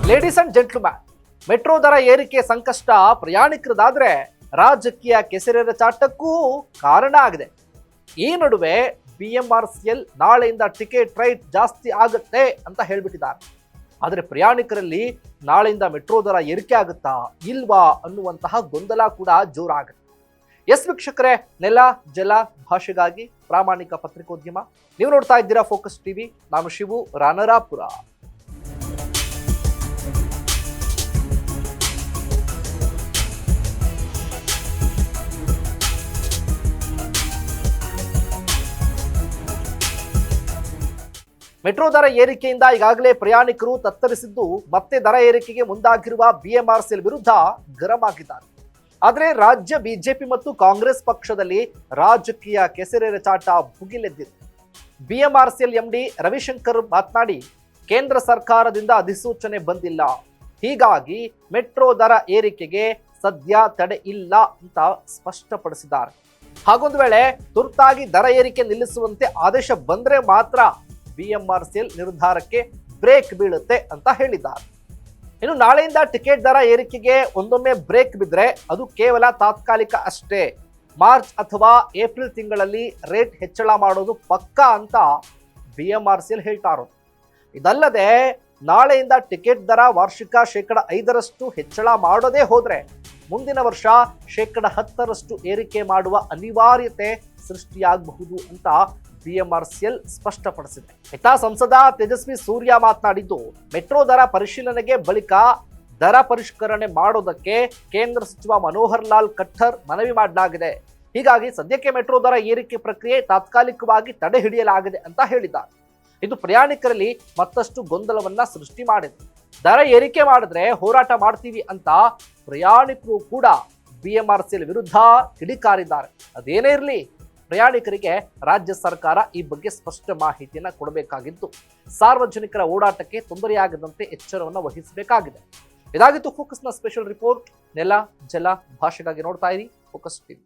Ladies and gentleman, metro ದರ ಏರಿಕೆ ಸಂಕಷ್ಟ ಪ್ರಯಾಣಿಕರದಾದ್ರೆ ರಾಜಕೀಯ ಕೆಸರೆರಚಾಟಕ್ಕೂ ಕಾರಣ ಆಗಿದೆ. ಈ ನಡುವೆ BMRCL ನಾಳೆಯಿಂದ ಟಿಕೆಟ್ ರೇಟ್ ಜಾಸ್ತಿ ಆಗುತ್ತೆ ಅಂತ ಹೇಳ್ಬಿಟ್ಟಿದ್ದಾರೆ. ಆದರೆ ಪ್ರಯಾಣಿಕರಲ್ಲಿ ನಾಳೆಯಿಂದ ಮೆಟ್ರೋ ದರ ಏರಿಕೆ ಆಗುತ್ತಾ ಇಲ್ವಾ ಅನ್ನುವಂತಹ ಗೊಂದಲ ಕೂಡ ಜೋರಾಗುತ್ತೆ. ಎಸ್ ವೀಕ್ಷಕರೇ, ನೆಲ ಜಲ ಭಾಷೆಗಾಗಿ ಪ್ರಾಮಾಣಿಕ ಪತ್ರಿಕೋದ್ಯಮ. ನೀವು ನೋಡ್ತಾ ಇದ್ದೀರಾ ಫೋಕಸ್ ಟಿವಿ. ನಾನು ಶಿವು ರಾನರಾಪುರ. ಮೆಟ್ರೋ ದರ ಏರಿಕೆಯಿಂದ ಈಗಾಗಲೇ ಪ್ರಯಾಣಿಕರು ತತ್ತರಿಸಿದ್ದು, ಮತ್ತೆ ದರ ಏರಿಕೆಗೆ ಮುಂದಾಗಿರುವ BMRCL ವಿರುದ್ಧ ಗರಂ ಆಗಿದ್ದಾರೆ. ಆದರೆ ರಾಜ್ಯ ಬಿಜೆಪಿ ಮತ್ತು ಕಾಂಗ್ರೆಸ್ ಪಕ್ಷದಲ್ಲಿ ರಾಜಕೀಯ ಕೆಸರೆರಚಾಟ ಭುಗಿಲೆದ್ದಿದೆ. BMRCL MD ರವಿಶಂಕರ್ ಮಾತನಾಡಿ, ಕೇಂದ್ರ ಸರ್ಕಾರದಿಂದ ಅಧಿಸೂಚನೆ ಬಂದಿಲ್ಲ, ಹೀಗಾಗಿ ಮೆಟ್ರೋ ದರ ಏರಿಕೆಗೆ ಸದ್ಯ ತಡೆ ಇಲ್ಲ ಅಂತ ಸ್ಪಷ್ಟಪಡಿಸಿದ್ದಾರೆ. ಹಾಗೊಂದು ವೇಳೆ ತುರ್ತಾಗಿ ದರ ಏರಿಕೆ ನಿಲ್ಲಿಸುವಂತೆ ಆದೇಶ ಬಂದ್ರೆ ಮಾತ್ರ BMRCL ನಿರ್ಧಾರಕ್ಕೆ ಬ್ರೇಕ್ ಬೀಳುತ್ತೆ ಅಂತ ಹೇಳಿದ್ದಾರೆ. ಇನ್ನು ನಾಳೆಯಿಂದ ಟಿಕೆಟ್ ದರ ಏರಿಕೆಗೆ ಒಂದೊಮ್ಮೆ ಬ್ರೇಕ್ ಬಿದ್ದರೆ ಅದು ಕೇವಲ ತಾತ್ಕಾಲಿಕ ಅಷ್ಟೇ. ಮಾರ್ಚ್ ಅಥವಾ ಏಪ್ರಿಲ್ ತಿಂಗಳಲ್ಲಿ ರೇಟ್ ಹೆಚ್ಚಳ ಮಾಡೋದು ಪಕ್ಕಾ ಅಂತ BMRCL ಹೇಳ್ತಾ ಇರೋದು. ಇದಲ್ಲದೆ ನಾಳೆಯಿಂದ ಟಿಕೆಟ್ ದರ ವಾರ್ಷಿಕ 5% ಹೆಚ್ಚಳ ಮಾಡೋದೇ ಹೋದ್ರೆ ಮುಂದಿನ ವರ್ಷ 10% ಏರಿಕೆ ಮಾಡುವ ಅನಿವಾರ್ಯತೆ ಸೃಷ್ಟಿಯಾಗಬಹುದು ಅಂತ BMRCL ಸ್ಪಷ್ಟಪಡಿಸಿದೆ. ಇತ್ತ ಸಂಸದ ತೇಜಸ್ವಿ ಸೂರ್ಯ ಮಾತನಾಡಿದ್ದು, ಮೆಟ್ರೋ ದರ ಪರಿಶೀಲನೆಗೆ ಬಳಿಕ ದರ ಪರಿಷ್ಕರಣೆ ಮಾಡೋದಕ್ಕೆ ಕೇಂದ್ರ ಸಚಿವ ಮನೋಹರ್ ಲಾಲ್ ಖಟ್ಟರ್ ಮನವಿ ಮಾಡಲಾಗಿದೆ. ಹೀಗಾಗಿ ಸದ್ಯಕ್ಕೆ ಮೆಟ್ರೋ ದರ ಏರಿಕೆ ಪ್ರಕ್ರಿಯೆ ತಾತ್ಕಾಲಿಕವಾಗಿ ತಡೆ ಹಿಡಿಯಲಾಗಿದೆ ಅಂತ ಹೇಳಿದ್ದಾರೆ. ಇದು ಪ್ರಯಾಣಿಕರಲ್ಲಿ ಮತ್ತಷ್ಟು ಗೊಂದಲವನ್ನ ಸೃಷ್ಟಿ ಮಾಡಿದೆ. ದರ ಏರಿಕೆ ಮಾಡಿದ್ರೆ ಹೋರಾಟ ಮಾಡ್ತೀವಿ ಅಂತ ಪ್ರಯಾಣಿಕರು ಕೂಡ BMRCL ವಿರುದ್ಧ ಕಿಡಿಕಾರಿದ್ದಾರೆ. ಅದೇನೇ ಇರಲಿ, ಪ್ರಯಾಣಿಕರಿಗೆ ರಾಜ್ಯ ಸರ್ಕಾರ ಈ ಬಗ್ಗೆ ಸ್ಪಷ್ಟ ಮಾಹಿತಿಯನ್ನು ಕೊಡಬೇಕಾಗಿದ್ದು, ಸಾರ್ವಜನಿಕರ ಓಡಾಟಕ್ಕೆ ತೊಂದರೆಯಾಗದಂತೆ ಎಚ್ಚರವನ್ನು ವಹಿಸಬೇಕಾಗಿದೆ. ಇದಾಗಿತ್ತು ಫೋಕಸ್ನ ಸ್ಪೆಷಲ್ ರಿಪೋರ್ಟ್. ನೆಲ ಜಲ ಭಾಷೆಗಾಗಿ ನೋಡ್ತಾ ಇರಿ ಫೋಕಸ್ ಟಿವಿ.